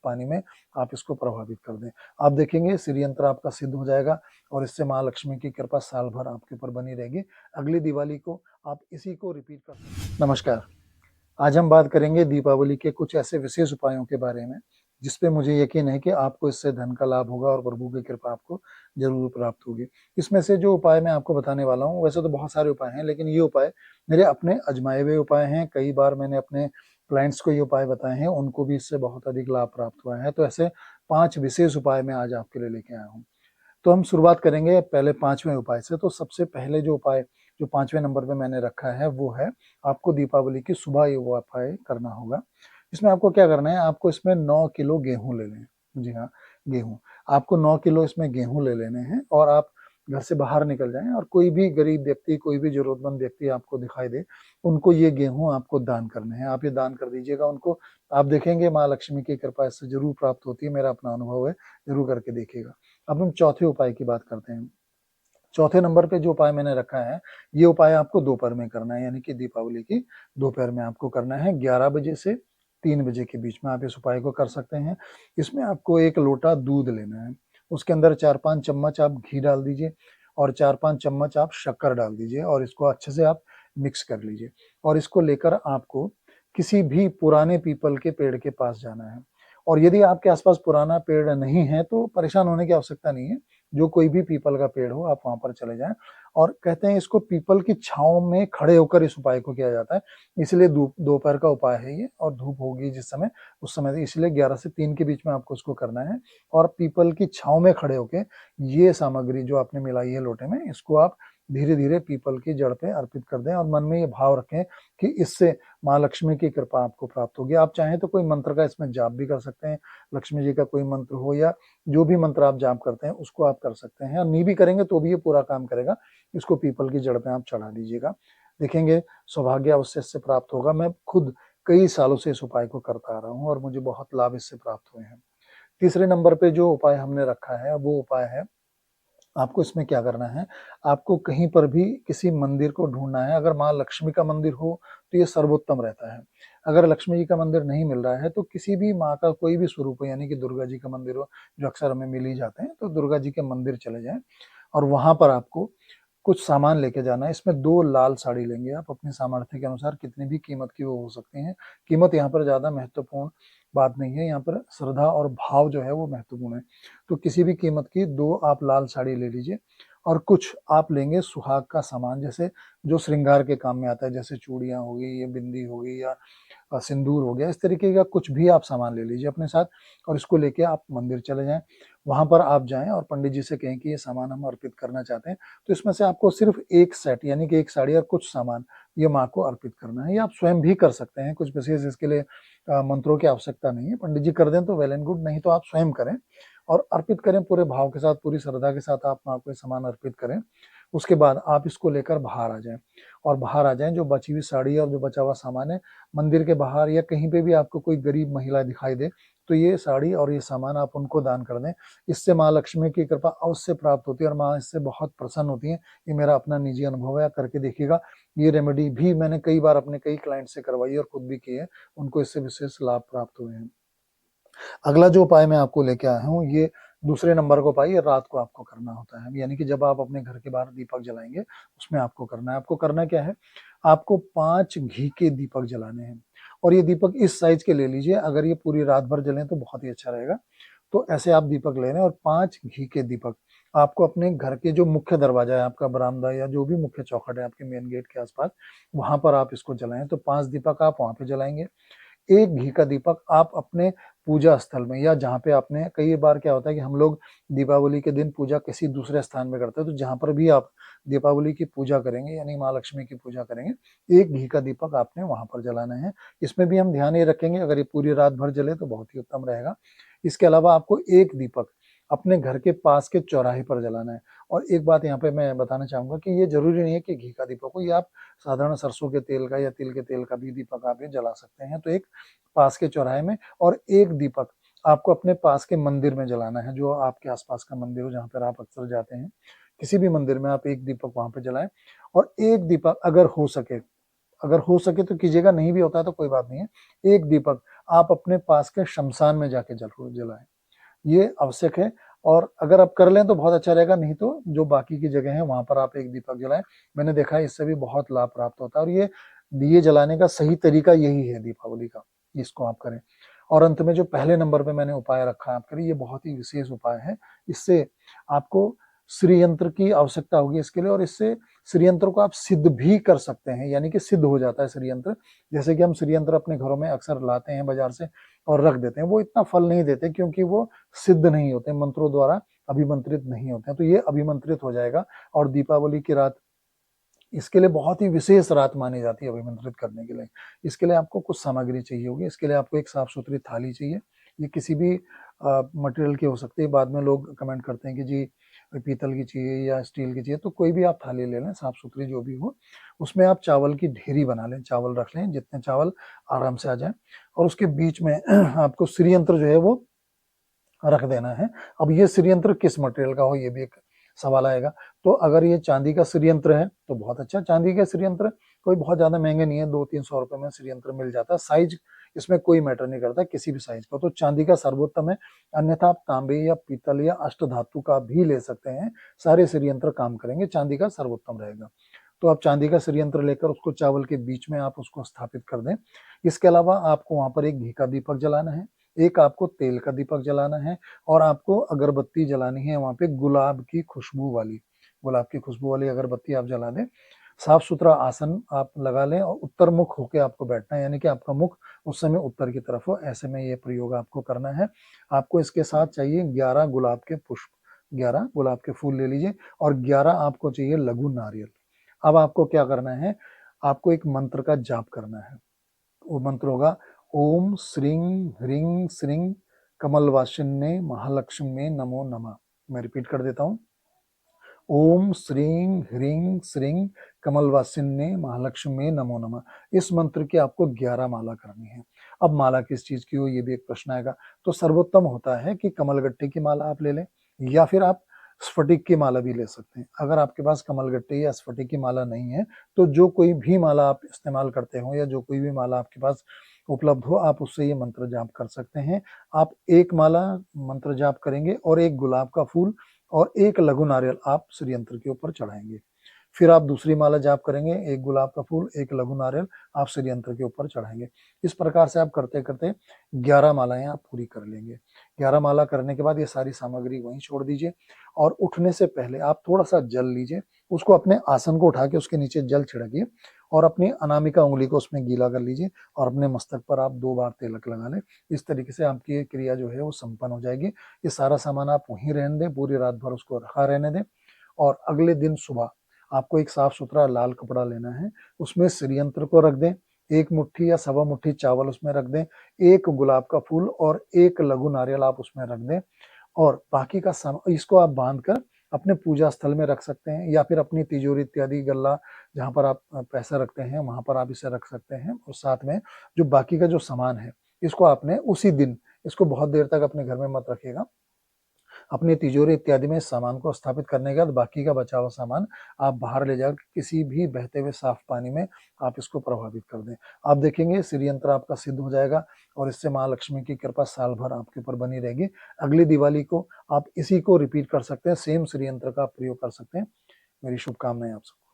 पानी में आप इसको प्रभावित कर दें। आप देखेंगे श्री यंत्र आपका सिद्ध हो जाएगा और इससे महालक्ष्मी की कृपा साल भर आपके ऊपर बनी रहेगी। अगली दिवाली को आप इसी को रिपीट कर सकते हैं। नमस्कार, आज हम बात करेंगे दीपावली के कुछ ऐसे विशेष उपायों के बारे में जिसपे मुझे यकीन है कि आपको इससे धन का लाभ होगा और प्रभु की कृपा आपको जरूर प्राप्त होगी। इसमें से जो उपाय मैं आपको बताने वाला हूँ, वैसे तो बहुत सारे उपाय हैं, लेकिन ये उपाय मेरे अपने आजमाए हुए उपाय हैं। कई बार मैंने अपने क्लाइंट्स को ये उपाय बताए हैं, उनको भी इससे बहुत अधिक लाभ प्राप्त हुआ है। तो ऐसे 5 विशेष उपाय मैं आज आपके लिए लेके आया हूँ। तो हम शुरुआत करेंगे पहले 5वें उपाय से। तो सबसे पहले जो उपाय जो 5वें नंबर पे मैंने रखा है वो है, आपको दीपावली की सुबह ये उपाय करना होगा। इसमें आपको क्या करना है, आपको इसमें 9 किलो गेहूं ले लें। जी हाँ, गेहूं। आपको 9 किलो इसमें गेहूं ले लेने हैं और आप घर से बाहर निकल जाएं और कोई भी गरीब व्यक्ति, कोई भी जरूरतमंद व्यक्ति आपको दिखाई दे, उनको ये गेहूं आपको दान करने हैं। आप ये दान कर दीजिएगा उनको। आप देखेंगे माँ लक्ष्मी की कृपा इससे जरूर प्राप्त होती है, मेरा अपना अनुभव है, जरूर करके देखिएगा। अब हम चौथे उपाय की बात करते हैं। चौथे नंबर पे जो उपाय मैंने रखा है, ये उपाय आपको दोपहर में करना है, यानी कि दीपावली की दोपहर में आपको करना है। 11 बजे से 3 बजे के बीच में आप इस उपाय को कर सकते हैं। इसमें आपको 1 लोटा दूध लेना है, उसके अंदर 4-5 चम्मच आप घी डाल दीजिए और 4-5 चम्मच आप शक्कर डाल दीजिए और इसको अच्छे से आप मिक्स कर लीजिए। और इसको लेकर आपको किसी भी पुराने पीपल के पेड़ के पास जाना है। और यदि आपके आसपास पुराना पेड़ नहीं है तो परेशान होने की आवश्यकता नहीं है। जो कोई भी पीपल का पेड़ हो आप वहां पर चले जाएं। और कहते हैं इसको पीपल की छांव में खड़े होकर इस उपाय को किया जाता है, इसलिए दोपहर का उपाय है ये। और धूप होगी जिस समय, उस समय इसलिए 11 से 3 के बीच में आपको इसको करना है। और पीपल की छांव में खड़े होकर ये सामग्री जो आपने मिलाई है लोटे में, इसको आप धीरे धीरे पीपल की जड़ पे अर्पित कर दें और मन में ये भाव रखें कि इससे माँ लक्ष्मी की कृपा आपको प्राप्त होगी। आप चाहें तो कोई मंत्र का इसमें जाप भी कर सकते हैं, लक्ष्मी जी का कोई मंत्र हो या जो भी मंत्र आप जाप करते हैं उसको आप कर सकते हैं। और नहीं भी करेंगे तो भी ये पूरा काम करेगा। इसको पीपल की जड़ पे आप चढ़ा दीजिएगा, देखेंगे सौभाग्य अवश्य इससे प्राप्त होगा। मैं खुद कई सालों से इस उपाय को करता आ रहा हूँ और मुझे बहुत लाभ इससे प्राप्त हुए हैं। तीसरे नंबर पे जो उपाय हमने रखा है वो उपाय है, आपको इसमें क्या करना है, आपको कहीं पर भी किसी मंदिर को ढूंढना है। अगर माँ लक्ष्मी का मंदिर हो तो ये सर्वोत्तम रहता है। अगर लक्ष्मी जी का मंदिर नहीं मिल रहा है तो किसी भी माँ का कोई भी स्वरूप हो, यानी कि दुर्गा जी का मंदिर हो, जो अक्सर हमें मिल ही जाते हैं, तो दुर्गा जी के मंदिर चले जाएं और वहां पर आपको कुछ सामान लेके जाना है। इसमें 2 लाल साड़ी लेंगे आप अपने सामर्थ्य के अनुसार, कितनी भी कीमत की वो हो सकती हैं। कीमत यहाँ पर ज्यादा महत्वपूर्ण बात नहीं है, यहाँ पर श्रद्धा और भाव जो है वो महत्वपूर्ण है। तो किसी भी कीमत की 2 आप लाल साड़ी ले लीजिए और कुछ आप लेंगे सुहाग का सामान, जैसे जो श्रृंगार के काम में आता है, जैसे चूड़ियां हो गई या बिंदी हो गई या सिंदूर हो गया। इस तरीके का कुछ भी आप सामान ले लीजिए अपने साथ और इसको लेके आप मंदिर चले जाएं। वहां पर आप जाएं और पंडित जी से कहें कि ये सामान हम अर्पित करना चाहते हैं। तो इसमें से आपको सिर्फ एक सेट, यानी कि एक साड़ी और कुछ सामान, ये माँ को अर्पित करना है। ये आप स्वयं भी कर सकते हैं, कुछ विशेष इसके लिए मंत्रों की आवश्यकता नहीं है। पंडित जी कर दें तो वेल एंड गुड, नहीं तो आप स्वयं करें और अर्पित करें पूरे भाव के साथ, पूरी श्रद्धा के साथ आप माँ को सामान अर्पित करें। उसके बाद आप इसको लेकर बाहर आ जाएं और बाहर आ जाएं, जो बची हुई साड़ी और जो बचा हुआ सामान है, मंदिर के बाहर या कहीं पे भी आपको कोई गरीब महिला दिखाई दे तो ये साड़ी और ये सामान आप उनको दान कर दें। इससे माँ लक्ष्मी की कृपा अवश्य प्राप्त होती है और माँ इससे बहुत प्रसन्न होती है। ये मेरा अपना निजी अनुभव है, करके देखिएगा। ये रेमेडी भी मैंने कई बार अपने कई क्लाइंट से करवाई और खुद भी की है, उनको इससे विशेष लाभ प्राप्त हुए हैं। अगला जो उपाय मैं आपको लेके आया हूँ, ये दूसरे नंबर का उपाय, ये रात को आपको करना होता है, यानी कि जब आप अपने घर के बाहर दीपक जलाएंगे उसमें आपको करना है। आपको करना क्या है, आपको 5 घी के दीपक जलाने हैं और ये दीपक इस साइज के ले लीजिए। अगर ये पूरी रात भर जलें तो बहुत ही अच्छा रहेगा। तो ऐसे आप दीपक ले रहे हैं और 5 घी के दीपक आपको अपने घर के जो मुख्य दरवाजा है, आपका बरामदा या जो भी मुख्य चौखट है आपके मेन गेट के आसपास, वहां पर आप इसको जलाएं। तो 5 दीपक आप वहां पे जलाएंगे। 1 घी का दीपक आप अपने पूजा स्थल में, या जहाँ पे आपने, कई बार क्या होता है कि हम लोग दीपावली के दिन पूजा किसी दूसरे स्थान में करते हैं, तो जहाँ पर भी आप दीपावली की पूजा करेंगे यानी माँ लक्ष्मी की पूजा करेंगे, 1 घी का दीपक आपने वहां पर जलाना है। इसमें भी हम ध्यान ये रखेंगे, अगर ये पूरी रात भर जले तो बहुत ही उत्तम रहेगा। इसके अलावा आपको 1 दीपक अपने घर के पास के चौराहे पर जलाना है। और एक बात यहाँ पे मैं बताना चाहूंगा कि ये जरूरी नहीं है कि घी का दीपक हो, ये आप साधारण सरसों के तेल का या तिल के तेल का भी दीपक आप ये जला सकते हैं। तो एक पास के चौराहे में, और 1 दीपक आपको अपने पास के मंदिर में जलाना है, जो आपके आसपास का मंदिर हो जहाँ पर आप अक्सर जाते हैं, किसी भी मंदिर में आप 1 दीपक वहां पे जलाएं। और 1 दीपक अगर हो सके तो कीजिएगा, नहीं भी होता है तो कोई बात नहीं है, 1 दीपक आप अपने पास के शमशान में जाके जलाएं, ये आवश्यक है। और अगर आप कर लें तो बहुत अच्छा रहेगा, नहीं तो जो बाकी की जगह है वहां पर आप एक दीपक जलाएं। मैंने देखा है इससे भी बहुत लाभ प्राप्त होता है, और ये दिए जलाने का सही तरीका यही है दीपावली का, इसको आप करें। और अंत में जो पहले नंबर पे मैंने उपाय रखा है आपके लिए, ये बहुत ही विशेष उपाय है। इससे आपको श्री यंत्र की आवश्यकता होगी इसके लिए, और इससे श्री यंत्र को आप सिद्ध भी कर सकते हैं, यानी कि सिद्ध हो जाता है श्री यंत्र। जैसे कि हम श्री यंत्र अपने घरों में अक्सर लाते हैं बाजार से और रख देते हैं, वो इतना फल नहीं देते क्योंकि वो सिद्ध नहीं होते, मंत्रों द्वारा अभिमंत्रित नहीं होते हैं। तो ये अभिमंत्रित हो जाएगा, और दीपावली की रात इसके लिए बहुत ही विशेष रात मानी जाती है अभिमंत्रित करने के लिए। इसके लिए आपको कुछ सामग्री चाहिए होगी। इसके लिए आपको एक साफ सुथरी थाली चाहिए, ये किसी भी मटेरियल की हो सकती है। बाद में लोग कमेंट करते हैं कि जी पीतल की चाहिए या स्टील की चाहिए, तो कोई भी आप थाली ले लें, साफ सुथरी जो भी हो। उसमें आप चावल की ढेरी बना लें, चावल रख लें जितने चावल आराम से आ जाए, और उसके बीच में आपको श्री यंत्र जो है वो रख देना है। अब ये श्री यंत्र किस मटेरियल का हो, ये भी एक सवाल आएगा। तो अगर ये चांदी का श्री यंत्र है तो बहुत अच्छा, चांदी का श्री यंत्र कोई बहुत ज्यादा महंगे नहीं है, 200-300 रुपए में श्री यंत्र मिल जाता है। साइज इसमें कोई मैटर नहीं करता, किसी भी साइज का, तो चांदी का सर्वोत्तम है। अन्यथा आप तांबे या पीतल या अष्ट धातु का भी ले सकते हैं, सारे श्री यंत्र काम करेंगे, चांदी का सर्वोत्तम रहेगा। तो आप चांदी का श्री यंत्र लेकर उसको चावल के बीच में आप उसको स्थापित कर दें। इसके अलावा आपको वहां पर एक घी का दीपक जलाना है, एक आपको तेल का दीपक जलाना है, और आपको अगरबत्ती जलानी है वहां पे गुलाब की खुशबू वाली अगरबत्ती आप जला दें। साफ सुथरा आसन आप लगा लें और उत्तर मुख होकर आपको बैठना है, यानी कि आपका मुख उस समय उत्तर की तरफ हो, ऐसे में ये प्रयोग आपको करना है। आपको इसके साथ चाहिए 11 गुलाब के पुष्प, 11 गुलाब के फूल ले लीजिए, और 11 आपको चाहिए लघु नारियल। अब आपको क्या करना है, आपको एक मंत्र का जाप करना है। वो मंत्र होगा ओम श्रीं ह्रीं श्रीं कमलवासिन्ये महालक्ष्मी नमो नमः। मैं रिपीट कर देता हूँ, ओम श्रीं ह्रीं श्रीं कमलवासिन्ये महालक्ष्मी नमो नमः। इस मंत्र की आपको 11 माला करनी है। अब माला किस चीज की हो, ये भी एक प्रश्न आएगा। तो सर्वोत्तम होता है कि कमलगट्टे की माला आप ले लें, या फिर आप स्फटिक की माला भी ले सकते हैं। अगर आपके पास कमलगट्टे या स्फटिक की माला नहीं है तो जो कोई भी माला आप इस्तेमाल करते हो, या जो कोई भी माला आपके पास उपलब्ध हो, आप उससे ये मंत्र जाप कर सकते हैं। आप एक माला मंत्र जाप करेंगे और एक गुलाब का फूल और एक लघु नारियल आप श्री यंत्र के ऊपर चढ़ाएंगे। फिर आप दूसरी माला जाप करेंगे, एक गुलाब का फूल एक लघु नारियल आप श्री यंत्र के ऊपर चढ़ाएंगे। इस प्रकार से आप करते करते 11 मालाएं आप पूरी कर लेंगे। 11 माला करने के बाद ये सारी सामग्री वहीं छोड़ दीजिए, और उठने से पहले आप थोड़ा सा जल लीजिए, उसको अपने आसन को उठा के उसके नीचे जल छिड़किए, और अपनी अनामिका उंगली को उसमें गीला कर लीजिए, और अपने मस्तक पर आप 2 बार तिलक लगा लें। इस तरीके से आपकी ये क्रिया जो है वो संपन्न हो जाएगी। ये सारा सामान आप वहीं रहने दें, पूरी रात भर उसको रखा रहने दें, और अगले दिन सुबह आपको एक साफ सुथरा लाल कपड़ा लेना है, उसमें श्री यंत्र को रख दें, 1 मुट्ठी या सवा मुट्ठी चावल उसमें रख दें, एक गुलाब का फूल और एक लघु नारियल आप उसमें रख दें, और बाकी का इसको आप बांध कर अपने पूजा स्थल में रख सकते हैं, या फिर अपनी तिजोरी इत्यादि गल्ला जहाँ पर आप पैसा रखते हैं वहां पर आप इसे रख सकते हैं। और साथ में जो बाकी का जो सामान है, इसको आपने उसी दिन, इसको बहुत देर तक अपने घर में मत रखिएगा, अपनी तिजोरी इत्यादि में इस सामान को स्थापित करने के बाद बाकी का बचा हुआ सामान आप बाहर ले जाकर किसी भी बहते हुए साफ पानी में आप इसको प्रभावित कर दें। आप देखेंगे श्री यंत्र आपका सिद्ध हो जाएगा, और इससे माँ लक्ष्मी की कृपा साल भर आपके ऊपर बनी रहेगी। अगली दिवाली को आप इसी को रिपीट कर सकते हैं, सेम श्री यंत्र का प्रयोग कर सकते हैं। मेरी शुभकामनाएं आप सबको।